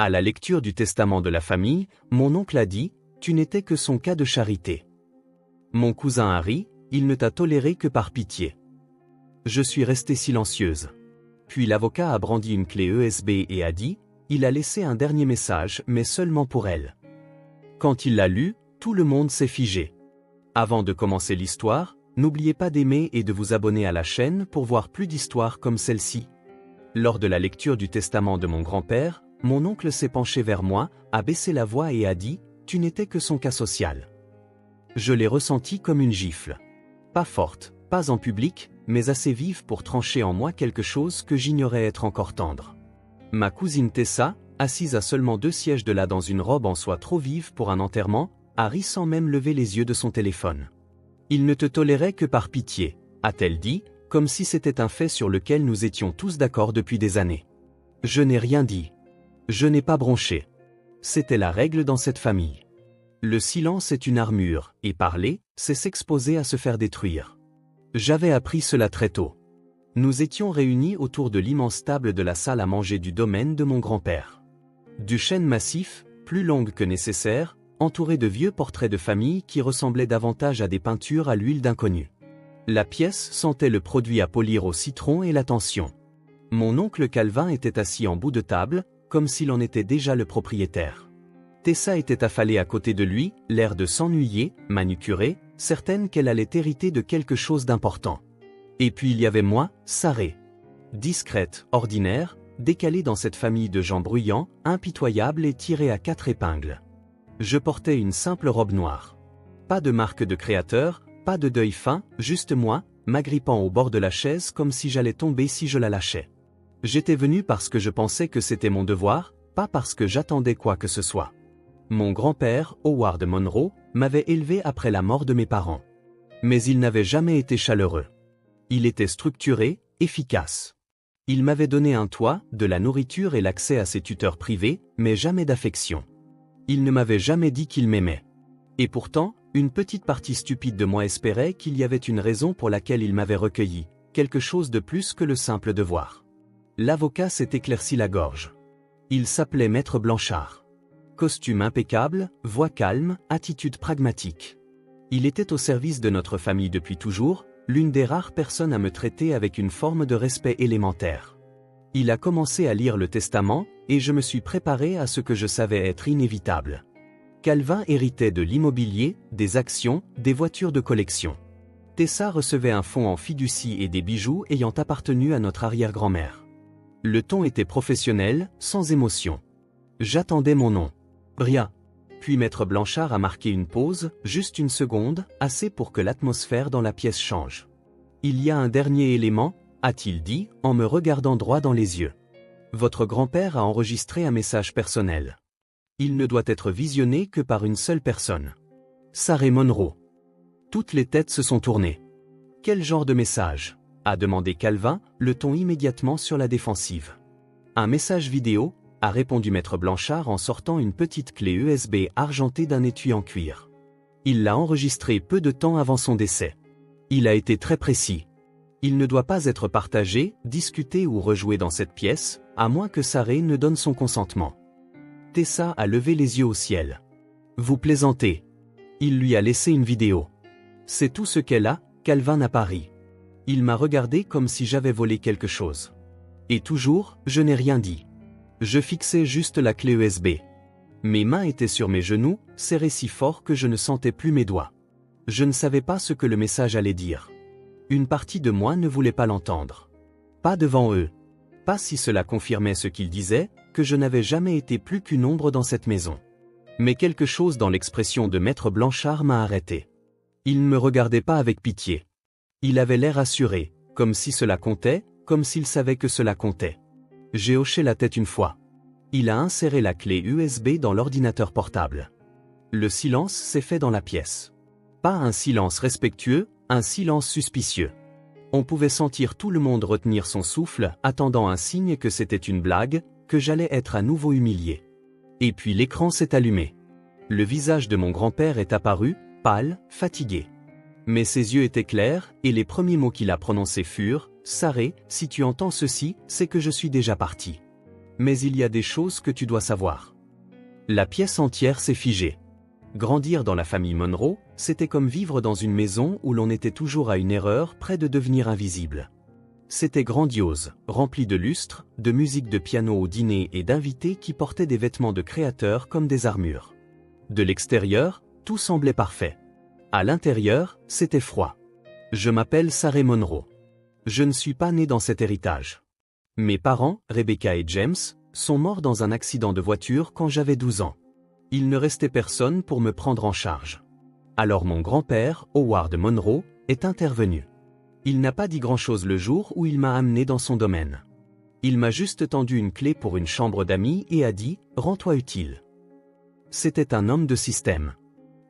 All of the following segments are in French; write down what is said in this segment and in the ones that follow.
À la lecture du testament de la famille, mon oncle a dit, « Tu n'étais que son cas de charité. Mon cousin Harry, il ne t'a toléré que par pitié. » Je suis restée silencieuse. Puis l'avocat a brandi une clé USB et a dit, « Il a laissé un dernier message, mais seulement pour elle. » Quand il l'a lu, tout le monde s'est figé. Avant de commencer l'histoire, n'oubliez pas d'aimer et de vous abonner à la chaîne pour voir plus d'histoires comme celle-ci. Lors de la lecture du testament de mon grand-père, mon oncle s'est penché vers moi, a baissé la voix et a dit, « Tu n'étais que son cas social. » Je l'ai ressenti comme une gifle. Pas forte, pas en public, mais assez vive pour trancher en moi quelque chose que j'ignorais être encore tendre. Ma cousine Tessa, assise à seulement 2 sièges de là dans une robe en soie trop vive pour un enterrement, a ri sans même lever les yeux de son téléphone. « Il ne te tolérait que par pitié », a-t-elle dit, comme si c'était un fait sur lequel nous étions tous d'accord depuis des années. Je n'ai rien dit. Je n'ai pas bronché. C'était la règle dans cette famille. Le silence est une armure, et parler, c'est s'exposer à se faire détruire. J'avais appris cela très tôt. Nous étions réunis autour de l'immense table de la salle à manger du domaine de mon grand-père. Du chêne massif, plus longue que nécessaire, entouré de vieux portraits de famille qui ressemblaient davantage à des peintures à l'huile d'inconnu. La pièce sentait le produit à polir au citron et l'attention. Mon oncle Calvin était assis en bout de table, comme s'il en était déjà le propriétaire. Tessa était affalée à côté de lui, l'air de s'ennuyer, manucurée, certaine qu'elle allait hériter de quelque chose d'important. Et puis il y avait moi, Sarée. Discrète, ordinaire, décalée dans cette famille de gens bruyants, impitoyables et tirée à 4 épingles. Je portais une simple robe noire. Pas de marque de créateur, pas de deuil fin, juste moi, m'agrippant au bord de la chaise comme si j'allais tomber si je la lâchais. J'étais venu parce que je pensais que c'était mon devoir, pas parce que j'attendais quoi que ce soit. Mon grand-père, Howard Monroe, m'avait élevé après la mort de mes parents. Mais il n'avait jamais été chaleureux. Il était structuré, efficace. Il m'avait donné un toit, de la nourriture et l'accès à ses tuteurs privés, mais jamais d'affection. Il ne m'avait jamais dit qu'il m'aimait. Et pourtant, une petite partie stupide de moi espérait qu'il y avait une raison pour laquelle il m'avait recueilli, quelque chose de plus que le simple devoir. L'avocat s'est éclairci la gorge. Il s'appelait Maître Blanchard. Costume impeccable, voix calme, attitude pragmatique. Il était au service de notre famille depuis toujours, l'une des rares personnes à me traiter avec une forme de respect élémentaire. Il a commencé à lire le testament, et je me suis préparé à ce que je savais être inévitable. Calvin héritait de l'immobilier, des actions, des voitures de collection. Tessa recevait un fonds en fiducie et des bijoux ayant appartenu à notre arrière-grand-mère. Le ton était professionnel, sans émotion. J'attendais mon nom. Rien. Puis Maître Blanchard a marqué une pause, juste une seconde, assez pour que l'atmosphère dans la pièce change. Il y a un dernier élément, a-t-il dit, en me regardant droit dans les yeux. Votre grand-père a enregistré un message personnel. Il ne doit être visionné que par une seule personne. Sarée Monroe. Toutes les têtes se sont tournées. Quel genre de message ? A demandé Calvin, le ton immédiatement sur la défensive. Un message vidéo, a répondu Maître Blanchard en sortant une petite clé USB argentée d'un étui en cuir. Il l'a enregistré peu de temps avant son décès. Il a été très précis. Il ne doit pas être partagé, discuté ou rejoué dans cette pièce, à moins que Sarée ne donne son consentement. Tessa a levé les yeux au ciel. Vous plaisantez. Il lui a laissé une vidéo. C'est tout ce qu'elle a, Calvin n'a pas ri. Il m'a regardé comme si j'avais volé quelque chose. Et toujours, je n'ai rien dit. Je fixais juste la clé USB. Mes mains étaient sur mes genoux, serrées si fort que je ne sentais plus mes doigts. Je ne savais pas ce que le message allait dire. Une partie de moi ne voulait pas l'entendre. Pas devant eux. Pas si cela confirmait ce qu'ils disaient, que je n'avais jamais été plus qu'une ombre dans cette maison. Mais quelque chose dans l'expression de Maître Blanchard m'a arrêté. Il ne me regardait pas avec pitié. Il avait l'air assuré, comme si cela comptait, comme s'il savait que cela comptait. J'ai hoché la tête une fois. Il a inséré la clé USB dans l'ordinateur portable. Le silence s'est fait dans la pièce. Pas un silence respectueux, un silence suspicieux. On pouvait sentir tout le monde retenir son souffle, attendant un signe que c'était une blague, que j'allais être à nouveau humilié. Et puis l'écran s'est allumé. Le visage de mon grand-père est apparu, pâle, fatigué. Mais ses yeux étaient clairs, et les premiers mots qu'il a prononcés furent « Sarée, si tu entends ceci, c'est que je suis déjà parti. » mais il y a des choses que tu dois savoir. La pièce entière s'est figée. Grandir dans la famille Monroe, c'était comme vivre dans une maison où l'on était toujours à une erreur près de devenir invisible. C'était grandiose, rempli de lustres, de musique de piano au dîner et d'invités qui portaient des vêtements de créateurs comme des armures. De l'extérieur, tout semblait parfait. À l'intérieur, c'était froid. Je m'appelle Sarah Monroe. Je ne suis pas né dans cet héritage. Mes parents, Rebecca et James, sont morts dans un accident de voiture quand j'avais 12 ans. Il ne restait personne pour me prendre en charge. Alors mon grand-père, Howard Monroe, est intervenu. Il n'a pas dit grand-chose le jour où il m'a amené dans son domaine. Il m'a juste tendu une clé pour une chambre d'amis et a dit « Rends-toi utile ». C'était un homme de système.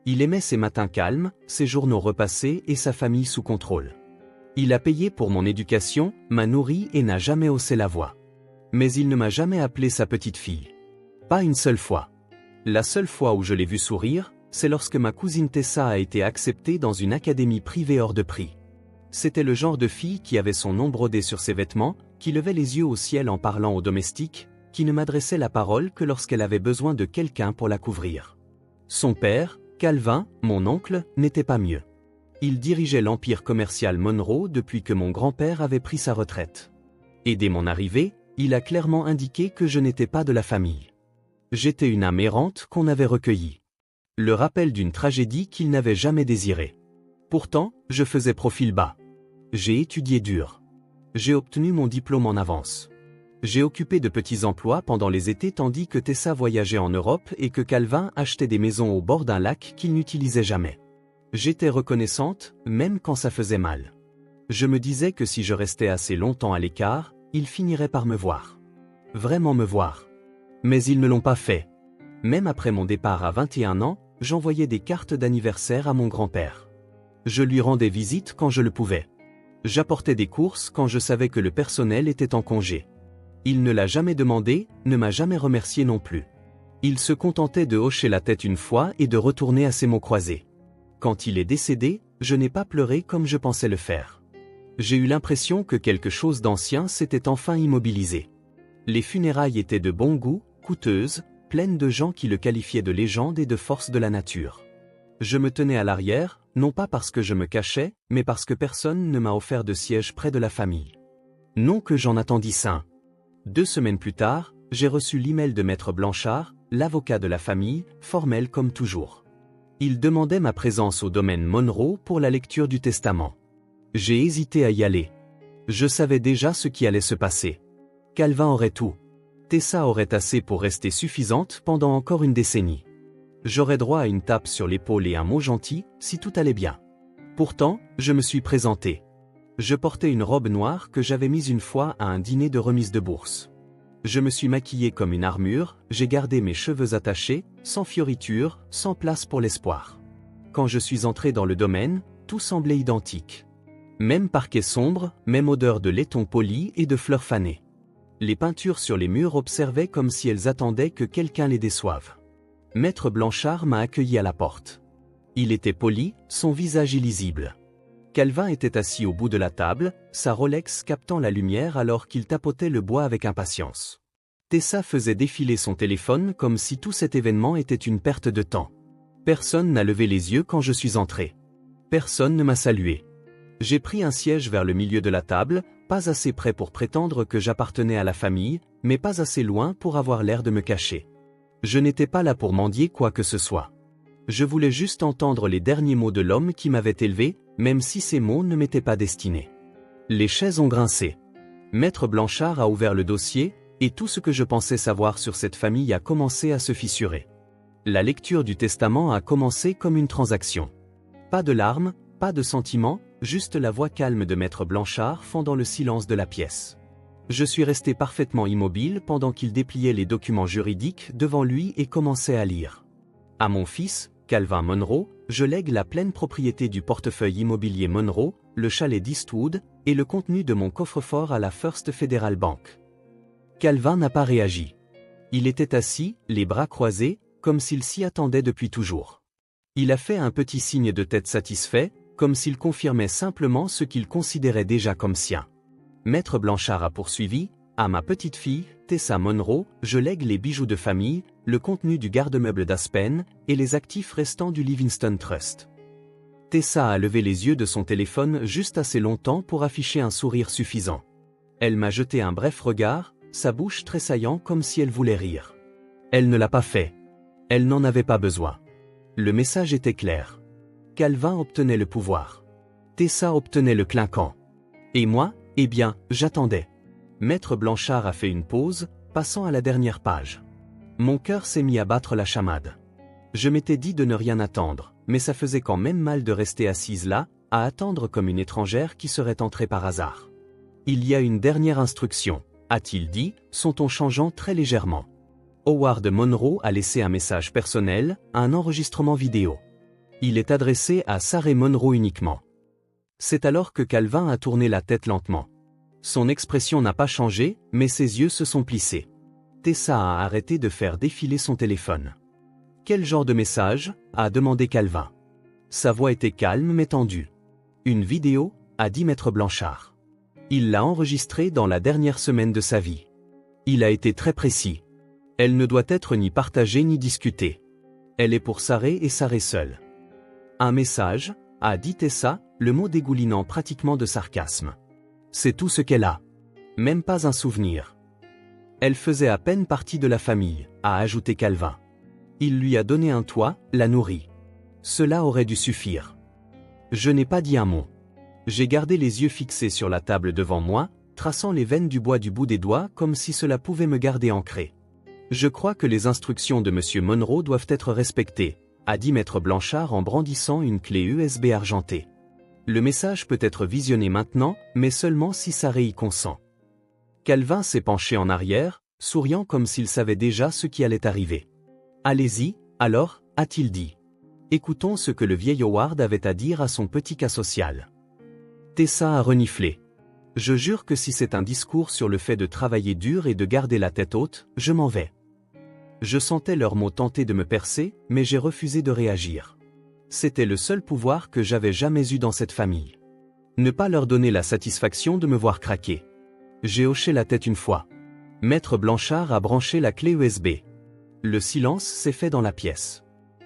Il aimait ses matins calmes, ses journaux repassés et sa famille sous contrôle. Il a payé pour mon éducation, m'a nourri et n'a jamais haussé la voix. Mais il ne m'a jamais appelé sa petite fille. Pas une seule fois. La seule fois où je l'ai vu sourire, c'est lorsque ma cousine Tessa a été acceptée dans une académie privée hors de prix. C'était le genre de fille qui avait son nom brodé sur ses vêtements, qui levait les yeux au ciel en parlant aux domestiques, qui ne m'adressait la parole que lorsqu'elle avait besoin de quelqu'un pour la couvrir. Son père, Calvin, mon oncle, n'était pas mieux. Il dirigeait l'empire commercial Monroe depuis que mon grand-père avait pris sa retraite. Et dès mon arrivée, il a clairement indiqué que je n'étais pas de la famille. J'étais une âme errante qu'on avait recueillie. Le rappel d'une tragédie qu'il n'avait jamais désirée. Pourtant, je faisais profil bas. J'ai étudié dur. J'ai obtenu mon diplôme en avance. J'ai occupé de petits emplois pendant les étés tandis que Tessa voyageait en Europe et que Calvin achetait des maisons au bord d'un lac qu'il n'utilisait jamais. J'étais reconnaissante, même quand ça faisait mal. Je me disais que si je restais assez longtemps à l'écart, ils finiraient par me voir. Vraiment me voir. Mais ils ne l'ont pas fait. Même après mon départ à 21 ans, j'envoyais des cartes d'anniversaire à mon grand-père. Je lui rendais visite quand je le pouvais. J'apportais des courses quand je savais que le personnel était en congé. Il ne l'a jamais demandé, ne m'a jamais remercié non plus. Il se contentait de hocher la tête une fois et de retourner à ses mots croisés. Quand il est décédé, je n'ai pas pleuré comme je pensais le faire. J'ai eu l'impression que quelque chose d'ancien s'était enfin immobilisé. Les funérailles étaient de bon goût, coûteuses, pleines de gens qui le qualifiaient de légende et de force de la nature. Je me tenais à l'arrière, non pas parce que je me cachais, mais parce que personne ne m'a offert de siège près de la famille. Non que j'en attendisse un. 2 semaines plus tard, j'ai reçu l'email de Maître Blanchard, l'avocat de la famille, formel comme toujours. Il demandait ma présence au domaine Monroe pour la lecture du testament. J'ai hésité à y aller. Je savais déjà ce qui allait se passer. Calvin aurait tout. Tessa aurait assez pour rester suffisante pendant encore une décennie. J'aurais droit à une tape sur l'épaule et un mot gentil, si tout allait bien. Pourtant, je me suis présenté. Je portais une robe noire que j'avais mise une fois à un dîner de remise de bourse. Je me suis maquillé comme une armure, j'ai gardé mes cheveux attachés, sans fioritures, sans place pour l'espoir. Quand je suis entré dans le domaine, tout semblait identique. Même parquet sombre, même odeur de laiton poli et de fleurs fanées. Les peintures sur les murs observaient comme si elles attendaient que quelqu'un les déçoive. Maître Blanchard m'a accueilli à la porte. Il était poli, son visage illisible. Calvin était assis au bout de la table, sa Rolex captant la lumière alors qu'il tapotait le bois avec impatience. Tessa faisait défiler son téléphone comme si tout cet événement était une perte de temps. Personne n'a levé les yeux quand je suis entré. Personne ne m'a salué. J'ai pris un siège vers le milieu de la table, pas assez près pour prétendre que j'appartenais à la famille, mais pas assez loin pour avoir l'air de me cacher. Je n'étais pas là pour mendier quoi que ce soit. Je voulais juste entendre les derniers mots de l'homme qui m'avait élevé, même si ces mots ne m'étaient pas destinés. Les chaises ont grincé. Maître Blanchard a ouvert le dossier, et tout ce que je pensais savoir sur cette famille a commencé à se fissurer. La lecture du testament a commencé comme une transaction. Pas de larmes, pas de sentiments, juste la voix calme de Maître Blanchard fendant le silence de la pièce. Je suis resté parfaitement immobile pendant qu'il dépliait les documents juridiques devant lui et commençait à lire. À mon fils, Calvin Monroe, je lègue la pleine propriété du portefeuille immobilier Monroe, le chalet d'Eastwood, et le contenu de mon coffre-fort à la First Federal Bank. Calvin n'a pas réagi. Il était assis, les bras croisés, comme s'il s'y attendait depuis toujours. Il a fait un petit signe de tête satisfait, comme s'il confirmait simplement ce qu'il considérait déjà comme sien. Maître Blanchard a poursuivi, « À ma petite fille, Tessa Monroe, je lègue les bijoux de famille, le contenu du garde-meuble d'Aspen, et les actifs restants du Livingston Trust. Tessa a levé les yeux de son téléphone juste assez longtemps pour afficher un sourire suffisant. Elle m'a jeté un bref regard, sa bouche tressaillant comme si elle voulait rire. Elle ne l'a pas fait. Elle n'en avait pas besoin. Le message était clair. Calvin obtenait le pouvoir. Tessa obtenait le clinquant. Et moi, eh bien, j'attendais. Maître Blanchard a fait une pause, passant à la dernière page. Mon cœur s'est mis à battre la chamade. Je m'étais dit de ne rien attendre, mais ça faisait quand même mal de rester assise là, à attendre comme une étrangère qui serait entrée par hasard. Il y a une dernière instruction, a-t-il dit, son ton changeant très légèrement. Howard Monroe a laissé un message personnel, un enregistrement vidéo. Il est adressé à Sarah Monroe uniquement. C'est alors que Calvin a tourné la tête lentement. Son expression n'a pas changé, mais ses yeux se sont plissés. Tessa a arrêté de faire défiler son téléphone. « Quel genre de message ?» a demandé Calvin. Sa voix était calme mais tendue. « Une vidéo ?» a dit Maître Blanchard. Il l'a enregistrée dans la dernière semaine de sa vie. Il a été très précis. Elle ne doit être ni partagée ni discutée. Elle est pour Sarah et Sarah seule. Un message, a dit Tessa, le mot dégoulinant pratiquement de sarcasme. C'est tout ce qu'elle a. Même pas un souvenir. Elle faisait à peine partie de la famille, a ajouté Calvin. Il lui a donné un toit, l'a nourri. Cela aurait dû suffire. Je n'ai pas dit un mot. J'ai gardé les yeux fixés sur la table devant moi, traçant les veines du bois du bout des doigts comme si cela pouvait me garder ancré. Je crois que les instructions de M. Monroe doivent être respectées, a dit Maître Blanchard en brandissant une clé USB argentée. Le message peut être visionné maintenant, mais seulement si Sarah y consent. Calvin s'est penché en arrière, souriant comme s'il savait déjà ce qui allait arriver. Allez-y, alors, a-t-il dit. Écoutons ce que le vieil Howard avait à dire à son petit cas social. Tessa a reniflé. Je jure que si c'est un discours sur le fait de travailler dur et de garder la tête haute, je m'en vais. Je sentais leurs mots tenter de me percer, mais j'ai refusé de réagir. C'était le seul pouvoir que j'avais jamais eu dans cette famille. Ne pas leur donner la satisfaction de me voir craquer. J'ai hoché la tête une fois. Maître Blanchard a branché la clé USB. Le silence s'est fait dans la pièce.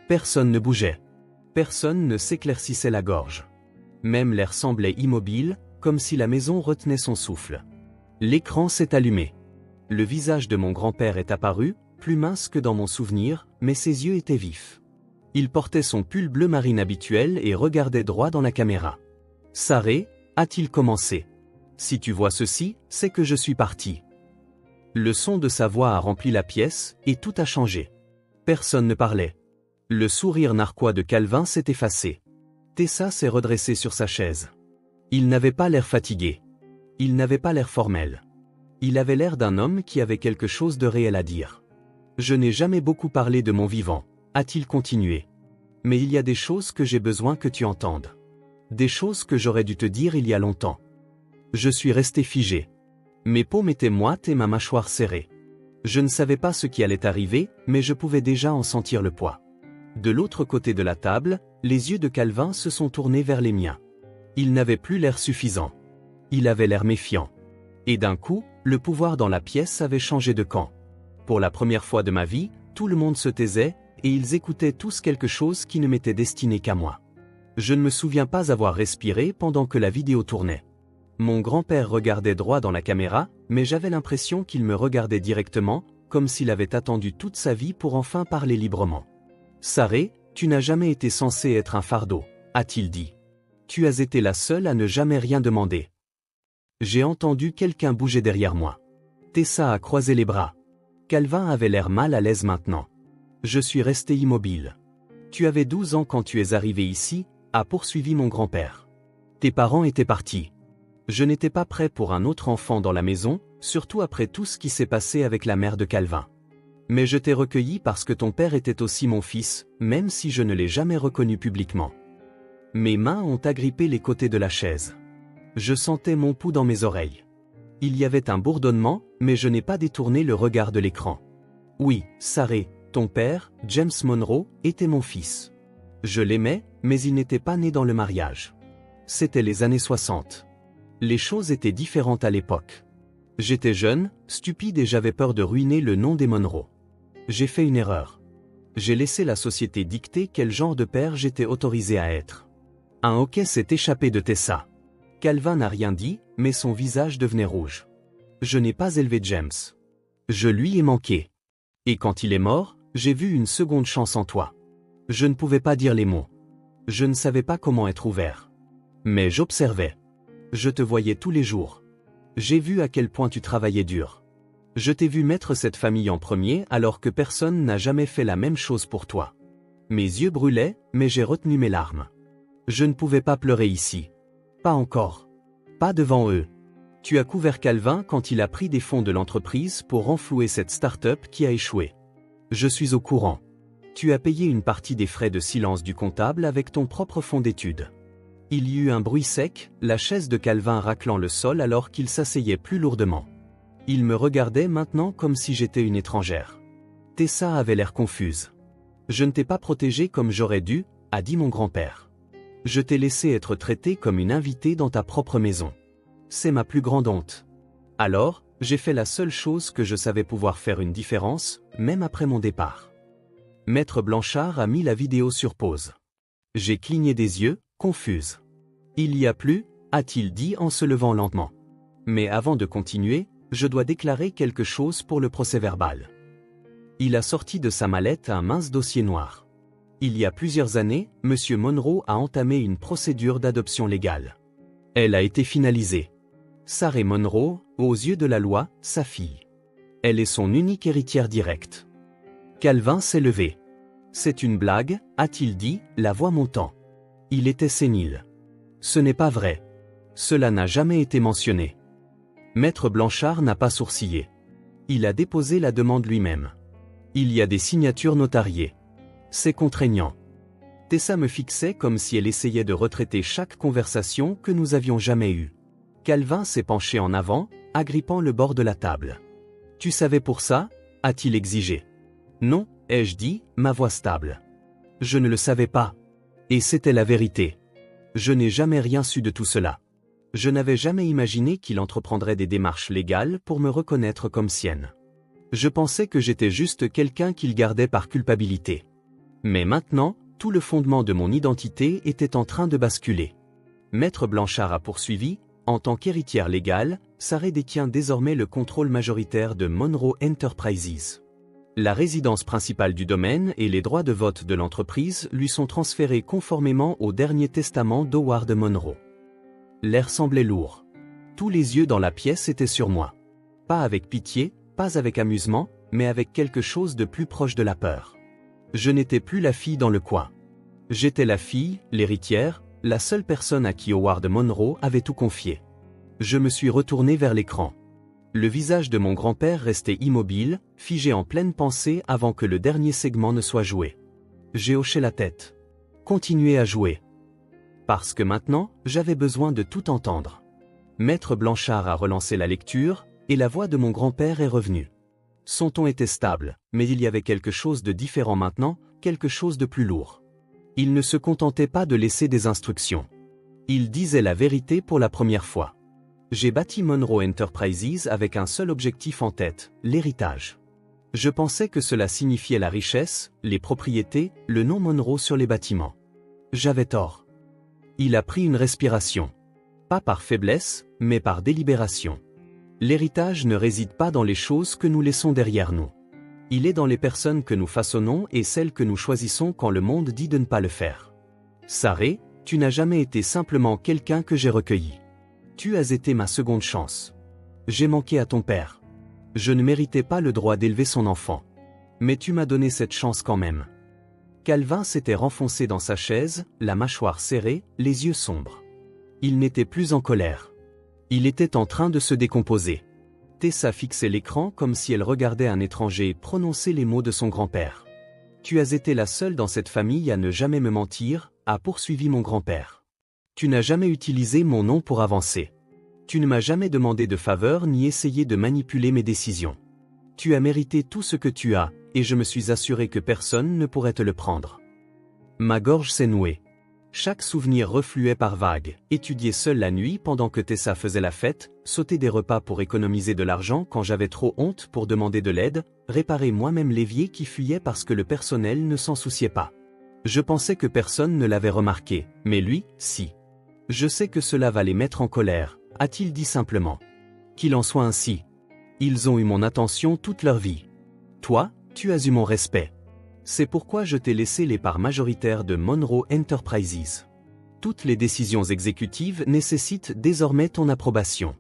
Personne ne bougeait. Personne ne s'éclaircissait la gorge. Même l'air semblait immobile, comme si la maison retenait son souffle. L'écran s'est allumé. Le visage de mon grand-père est apparu, plus mince que dans mon souvenir, mais ses yeux étaient vifs. Il portait son pull bleu marine habituel et regardait droit dans la caméra. « Sarah, a-t-il commencé. Si tu vois ceci, c'est que je suis parti. » Le son de sa voix a rempli la pièce, et tout a changé. Personne ne parlait. Le sourire narquois de Calvin s'est effacé. Tessa s'est redressée sur sa chaise. Il n'avait pas l'air fatigué. Il n'avait pas l'air formel. Il avait l'air d'un homme qui avait quelque chose de réel à dire. « Je n'ai jamais beaucoup parlé de mon vivant, a-t-il continué. Mais il y a des choses que j'ai besoin que tu entendes. Des choses que j'aurais dû te dire il y a longtemps. » Je suis resté figé. Mes paumes étaient moites et ma mâchoire serrée. Je ne savais pas ce qui allait arriver, mais je pouvais déjà en sentir le poids. De l'autre côté de la table, les yeux de Calvin se sont tournés vers les miens. Il n'avait plus l'air suffisant. Il avait l'air méfiant. Et d'un coup, le pouvoir dans la pièce avait changé de camp. Pour la première fois de ma vie, tout le monde se taisait, et ils écoutaient tous quelque chose qui ne m'était destiné qu'à moi. Je ne me souviens pas avoir respiré pendant que la vidéo tournait. Mon grand-père regardait droit dans la caméra, mais j'avais l'impression qu'il me regardait directement, comme s'il avait attendu toute sa vie pour enfin parler librement. « Sarah, tu n'as jamais été censée être un fardeau, a-t-il dit. Tu as été la seule à ne jamais rien demander. » J'ai entendu quelqu'un bouger derrière moi. Tessa a croisé les bras. Calvin avait l'air mal à l'aise maintenant. Je suis resté immobile. « Tu avais 12 ans quand tu es arrivé ici, » a poursuivi mon grand-père. « Tes parents étaient partis. Je n'étais pas prêt pour un autre enfant dans la maison, surtout après tout ce qui s'est passé avec la mère de Calvin. Mais je t'ai recueilli parce que ton père était aussi mon fils, même si je ne l'ai jamais reconnu publiquement. » Mes mains ont agrippé les côtés de la chaise. Je sentais mon pouls dans mes oreilles. Il y avait un bourdonnement, mais je n'ai pas détourné le regard de l'écran. « Oui, Sarah, ton père, James Monroe, était mon fils. Je l'aimais, mais il n'était pas né dans le mariage. C'était les années 60. Les choses étaient différentes à l'époque. J'étais jeune, stupide et j'avais peur de ruiner le nom des Monroe. J'ai fait une erreur. J'ai laissé la société dicter quel genre de père j'étais autorisé à être. Un hoquet s'est échappé de Tessa. Calvin n'a rien dit, mais son visage devenait rouge. Je n'ai pas élevé James. Je lui ai manqué. Et quand il est mort, j'ai vu une seconde chance en toi. Je ne pouvais pas dire les mots. Je ne savais pas comment être ouvert. Mais j'observais. Je te voyais tous les jours. J'ai vu à quel point tu travaillais dur. Je t'ai vu mettre cette famille en premier alors que personne n'a jamais fait la même chose pour toi. Mes yeux brûlaient, mais j'ai retenu mes larmes. Je ne pouvais pas pleurer ici. Pas encore. Pas devant eux. Tu as couvert Calvin quand il a pris des fonds de l'entreprise pour renflouer cette start-up qui a échoué. Je suis au courant. Tu as payé une partie des frais de silence du comptable avec ton propre fonds d'études. Il y eut un bruit sec, la chaise de Calvin raclant le sol alors qu'il s'asseyait plus lourdement. Il me regardait maintenant comme si j'étais une étrangère. Tessa avait l'air confuse. Je ne t'ai pas protégée comme j'aurais dû, a dit mon grand-père. Je t'ai laissé être traitée comme une invitée dans ta propre maison. C'est ma plus grande honte. Alors, j'ai fait la seule chose que je savais pouvoir faire une différence, même après mon départ. Maître Blanchard a mis la vidéo sur pause. J'ai cligné des yeux, confuse. Il y a plus, a-t-il dit en se levant lentement. Mais avant de continuer, je dois déclarer quelque chose pour le procès-verbal. Il a sorti de sa mallette un mince dossier noir. Il y a plusieurs années, M. Monroe a entamé une procédure d'adoption légale. Elle a été finalisée. Sarah Monroe, aux yeux de la loi, sa fille. Elle est son unique héritière directe. Calvin s'est levé. C'est une blague, a-t-il dit, la voix montant. Il était sénile. Ce n'est pas vrai. Cela n'a jamais été mentionné. Maître Blanchard n'a pas sourcillé. Il a déposé la demande lui-même. Il y a des signatures notariées. C'est contraignant. Tessa me fixait comme si elle essayait de retraiter chaque conversation que nous avions jamais eue. Calvin s'est penché en avant, agrippant le bord de la table. « Tu savais pour ça » a-t-il exigé. « Non » ai-je dit, ma voix stable. « Je ne le savais pas. » Et c'était la vérité. Je n'ai jamais rien su de tout cela. Je n'avais jamais imaginé qu'il entreprendrait des démarches légales pour me reconnaître comme sienne. Je pensais que j'étais juste quelqu'un qu'il gardait par culpabilité. Mais maintenant, tout le fondement de mon identité était en train de basculer. Maître Blanchard a poursuivi. En tant qu'héritière légale, Sarah détient désormais le contrôle majoritaire de Monroe Enterprises. La résidence principale du domaine et les droits de vote de l'entreprise lui sont transférés conformément au dernier testament d'Howard Monroe. L'air semblait lourd. Tous les yeux dans la pièce étaient sur moi. Pas avec pitié, pas avec amusement, mais avec quelque chose de plus proche de la peur. Je n'étais plus la fille dans le coin. J'étais la fille, l'héritière, la seule personne à qui Howard Monroe avait tout confié. Je me suis retourné vers l'écran. Le visage de mon grand-père restait immobile, figé en pleine pensée avant que le dernier segment ne soit joué. J'ai hoché la tête. Continuez à jouer. Parce que maintenant, j'avais besoin de tout entendre. Maître Blanchard a relancé la lecture, et la voix de mon grand-père est revenue. Son ton était stable, mais il y avait quelque chose de différent maintenant, quelque chose de plus lourd. Il ne se contentait pas de laisser des instructions. Il disait la vérité pour la première fois. J'ai bâti Monroe Enterprises avec un seul objectif en tête, l'héritage. Je pensais que cela signifiait la richesse, les propriétés, le nom Monroe sur les bâtiments. J'avais tort. Il a pris une respiration. Pas par faiblesse, mais par délibération. L'héritage ne réside pas dans les choses que nous laissons derrière nous. Il est dans les personnes que nous façonnons et celles que nous choisissons quand le monde dit de ne pas le faire. Sarah, tu n'as jamais été simplement quelqu'un que j'ai recueilli. Tu as été ma seconde chance. J'ai manqué à ton père. Je ne méritais pas le droit d'élever son enfant. Mais tu m'as donné cette chance quand même. Calvin s'était renfoncé dans sa chaise, la mâchoire serrée, les yeux sombres. Il n'était plus en colère. Il était en train de se décomposer. Tessa fixait l'écran comme si elle regardait un étranger prononcer les mots de son grand-père. « Tu as été la seule dans cette famille à ne jamais me mentir », a poursuivi mon grand-père. « Tu n'as jamais utilisé mon nom pour avancer. Tu ne m'as jamais demandé de faveur ni essayé de manipuler mes décisions. Tu as mérité tout ce que tu as, et je me suis assuré que personne ne pourrait te le prendre. » Ma gorge s'est nouée. Chaque souvenir refluait par vagues, étudier seul la nuit pendant que Tessa faisait la fête, sauter des repas pour économiser de l'argent quand j'avais trop honte pour demander de l'aide, réparer moi-même l'évier qui fuyait parce que le personnel ne s'en souciait pas. Je pensais que personne ne l'avait remarqué, mais lui, si. Je sais que cela va les mettre en colère, a-t-il dit simplement. Qu'il en soit ainsi. Ils ont eu mon attention toute leur vie. Toi, tu as eu mon respect. C'est pourquoi je t'ai laissé les parts majoritaires de Monroe Enterprises. Toutes les décisions exécutives nécessitent désormais ton approbation.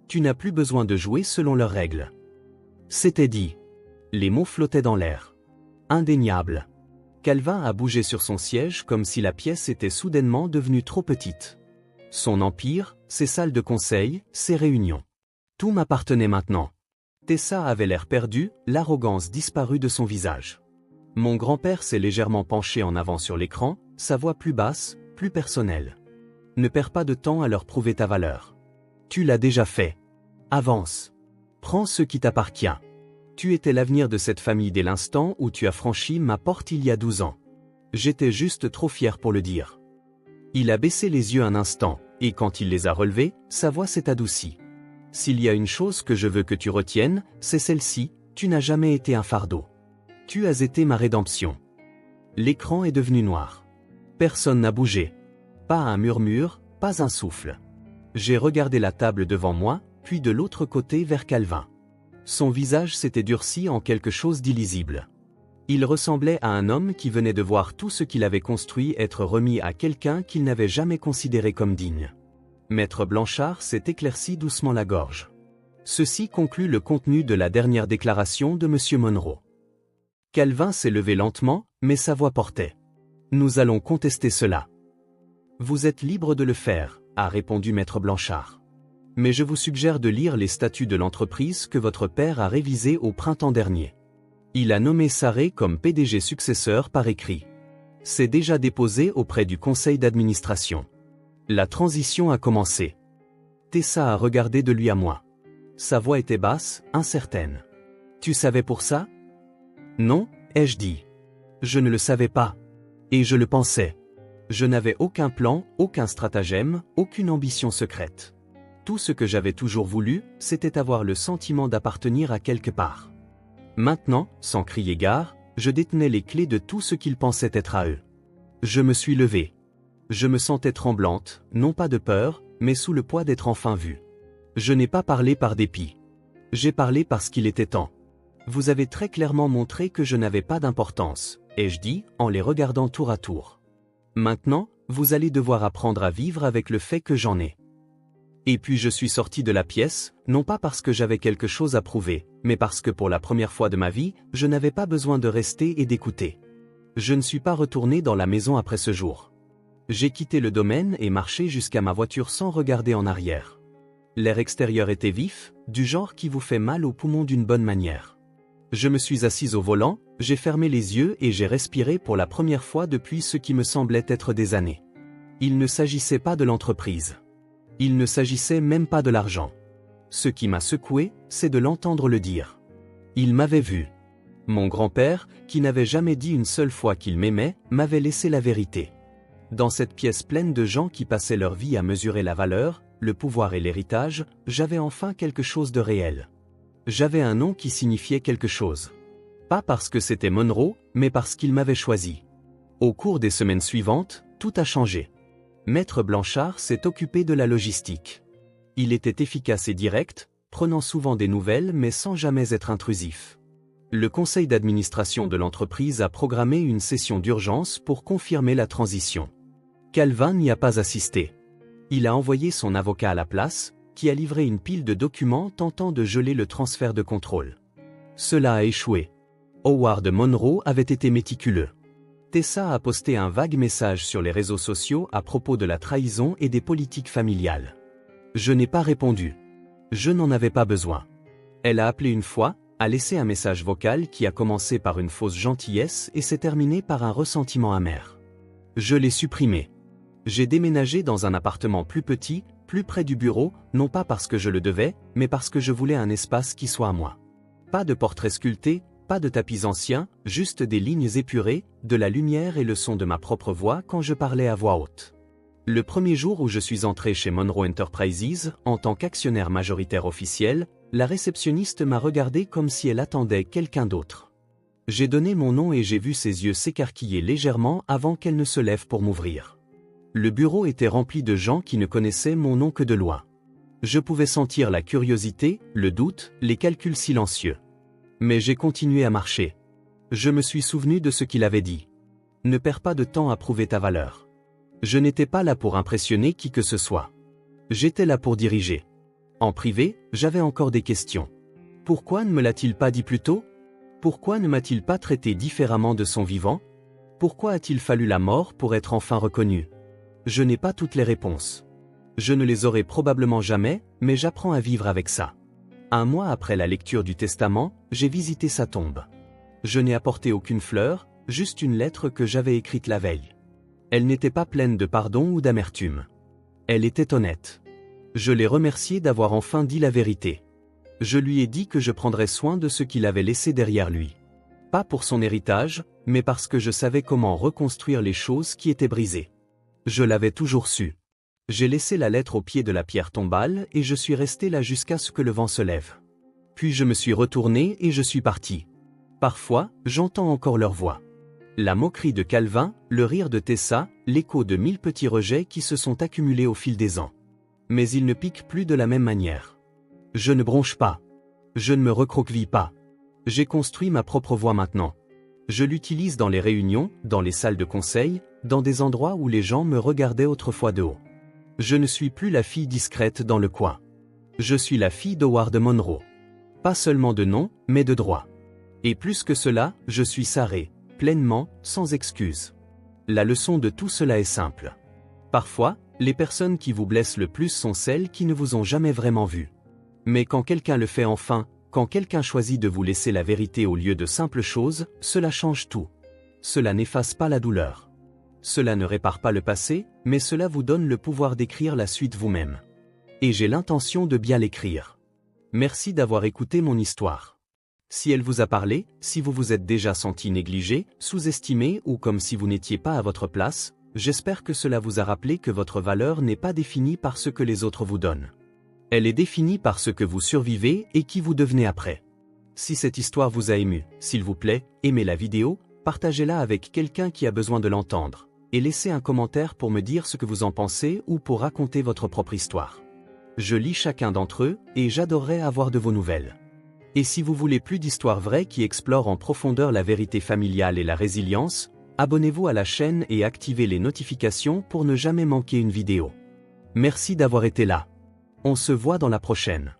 Tu n'as plus besoin de jouer selon leurs règles. C'était dit. Les mots flottaient dans l'air. Indéniable. Calvin a bougé sur son siège comme si la pièce était soudainement devenue trop petite. Son empire, ses salles de conseil, ses réunions. Tout m'appartenait maintenant. Tessa avait l'air perdu, l'arrogance disparue de son visage. Mon grand-père s'est légèrement penché en avant sur l'écran, sa voix plus basse, plus personnelle. Ne perds pas de temps à leur prouver ta valeur. Tu l'as déjà fait. Avance. Prends ce qui t'appartient. Tu étais l'avenir de cette famille dès l'instant où tu as franchi ma porte il y a 12 ans. J'étais juste trop fier pour le dire. Il a baissé les yeux un instant, et quand il les a relevés, sa voix s'est adoucie. S'il y a une chose que je veux que tu retiennes, c'est celle-ci, tu n'as jamais été un fardeau. Tu as été ma rédemption. L'écran est devenu noir. Personne n'a bougé. Pas un murmure, pas un souffle. J'ai regardé la table devant moi, puis de l'autre côté vers Calvin. Son visage s'était durci en quelque chose d'illisible. Il ressemblait à un homme qui venait de voir tout ce qu'il avait construit être remis à quelqu'un qu'il n'avait jamais considéré comme digne. Maître Blanchard s'est éclairci doucement la gorge. Ceci conclut le contenu de la dernière déclaration de M. Monroe. Calvin s'est levé lentement, mais sa voix portait. Nous allons contester cela. Vous êtes libre de le faire, a répondu Maître Blanchard. Mais je vous suggère de lire les statuts de l'entreprise que votre père a révisés au printemps dernier. Il a nommé Sarré comme PDG successeur par écrit. C'est déjà déposé auprès du conseil d'administration. La transition a commencé. Tessa a regardé de lui à moi. Sa voix était basse, incertaine. Tu savais pour ça? Non, ai-je dit. Je ne le savais pas. Et je le pensais. Je n'avais aucun plan, aucun stratagème, aucune ambition secrète. Tout ce que j'avais toujours voulu, c'était avoir le sentiment d'appartenir à quelque part. Maintenant, sans crier gare, je détenais les clés de tout ce qu'ils pensaient être à eux. Je me suis levée. Je me sentais tremblante, non pas de peur, mais sous le poids d'être enfin vue. Je n'ai pas parlé par dépit. J'ai parlé parce qu'il était temps. Vous avez très clairement montré que je n'avais pas d'importance, ai-je dit, en les regardant tour à tour. Maintenant, vous allez devoir apprendre à vivre avec le fait que j'en ai. Et puis je suis sorti de la pièce, non pas parce que j'avais quelque chose à prouver, mais parce que pour la première fois de ma vie, je n'avais pas besoin de rester et d'écouter. Je ne suis pas retourné dans la maison après ce jour. J'ai quitté le domaine et marché jusqu'à ma voiture sans regarder en arrière. L'air extérieur était vif, du genre qui vous fait mal aux poumons d'une bonne manière. Je me suis assise au volant, j'ai fermé les yeux et j'ai respiré pour la première fois depuis ce qui me semblait être des années. Il ne s'agissait pas de l'entreprise. Il ne s'agissait même pas de l'argent. Ce qui m'a secoué, c'est de l'entendre le dire. Il m'avait vu. Mon grand-père, qui n'avait jamais dit une seule fois qu'il m'aimait, m'avait laissé la vérité. Dans cette pièce pleine de gens qui passaient leur vie à mesurer la valeur, le pouvoir et l'héritage, j'avais enfin quelque chose de réel. J'avais un nom qui signifiait quelque chose. Pas parce que c'était Monroe, mais parce qu'il m'avait choisi. Au cours des semaines suivantes, tout a changé. Maître Blanchard s'est occupé de la logistique. Il était efficace et direct, prenant souvent des nouvelles mais sans jamais être intrusif. Le conseil d'administration de l'entreprise a programmé une session d'urgence pour confirmer la transition. Calvin n'y a pas assisté. Il a envoyé son avocat à la place, qui a livré une pile de documents tentant de geler le transfert de contrôle. Cela a échoué. Howard Monroe avait été méticuleux. Tessa a posté un vague message sur les réseaux sociaux à propos de la trahison et des politiques familiales. Je n'ai pas répondu. Je n'en avais pas besoin. Elle a appelé une fois, a laissé un message vocal qui a commencé par une fausse gentillesse et s'est terminé par un ressentiment amer. Je l'ai supprimé. J'ai déménagé dans un appartement plus petit, plus près du bureau, non pas parce que je le devais, mais parce que je voulais un espace qui soit à moi. Pas de portrait sculpté, Pas de tapis anciens, juste des lignes épurées, de la lumière et le son de ma propre voix quand je parlais à voix haute. Le premier jour où je suis entré chez Monroe Enterprises, en tant qu'actionnaire majoritaire officiel, la réceptionniste m'a regardé comme si elle attendait quelqu'un d'autre. J'ai donné mon nom et j'ai vu ses yeux s'écarquiller légèrement avant qu'elle ne se lève pour m'ouvrir. Le bureau était rempli de gens qui ne connaissaient mon nom que de loin. Je pouvais sentir la curiosité, le doute, les calculs silencieux. Mais j'ai continué à marcher. Je me suis souvenu de ce qu'il avait dit. Ne perds pas de temps à prouver ta valeur. Je n'étais pas là pour impressionner qui que ce soit. J'étais là pour diriger. En privé, j'avais encore des questions. Pourquoi ne me l'a-t-il pas dit plus tôt? Pourquoi ne m'a-t-il pas traité différemment de son vivant? Pourquoi a-t-il fallu la mort pour être enfin reconnu? Je n'ai pas toutes les réponses. Je ne les aurai probablement jamais, mais j'apprends à vivre avec ça. Un mois après la lecture du testament, j'ai visité sa tombe. Je n'ai apporté aucune fleur, juste une lettre que j'avais écrite la veille. Elle n'était pas pleine de pardon ou d'amertume. Elle était honnête. Je l'ai remercié d'avoir enfin dit la vérité. Je lui ai dit que je prendrais soin de ce qu'il avait laissé derrière lui. Pas pour son héritage, mais parce que je savais comment reconstruire les choses qui étaient brisées. Je l'avais toujours su. J'ai laissé la lettre au pied de la pierre tombale et je suis resté là jusqu'à ce que le vent se lève. Puis je me suis retourné et je suis parti. Parfois, j'entends encore leur voix. La moquerie de Calvin, le rire de Tessa, l'écho de 1000 petits rejets qui se sont accumulés au fil des ans. Mais ils ne piquent plus de la même manière. Je ne bronche pas. Je ne me recroqueville pas. J'ai construit ma propre voix maintenant. Je l'utilise dans les réunions, dans les salles de conseil, dans des endroits où les gens me regardaient autrefois de haut. Je ne suis plus la fille discrète dans le coin. Je suis la fille d'Howard Monroe. Pas seulement de nom, mais de droit. Et plus que cela, je suis Sarré, pleinement, sans excuse. La leçon de tout cela est simple. Parfois, les personnes qui vous blessent le plus sont celles qui ne vous ont jamais vraiment vu. Mais quand quelqu'un le fait enfin, quand quelqu'un choisit de vous laisser la vérité au lieu de simples choses, cela change tout. Cela n'efface pas la douleur. Cela ne répare pas le passé, mais cela vous donne le pouvoir d'écrire la suite vous-même. Et j'ai l'intention de bien l'écrire. Merci d'avoir écouté mon histoire. Si elle vous a parlé, si vous vous êtes déjà senti négligé, sous-estimé ou comme si vous n'étiez pas à votre place, j'espère que cela vous a rappelé que votre valeur n'est pas définie par ce que les autres vous donnent. Elle est définie par ce que vous survivez et qui vous devenez après. Si cette histoire vous a ému, s'il vous plaît, aimez la vidéo, partagez-la avec quelqu'un qui a besoin de l'entendre, et laissez un commentaire pour me dire ce que vous en pensez ou pour raconter votre propre histoire. Je lis chacun d'entre eux, et j'adorerais avoir de vos nouvelles. Et si vous voulez plus d'histoires vraies qui explorent en profondeur la vérité familiale et la résilience, abonnez-vous à la chaîne et activez les notifications pour ne jamais manquer une vidéo. Merci d'avoir été là. On se voit dans la prochaine.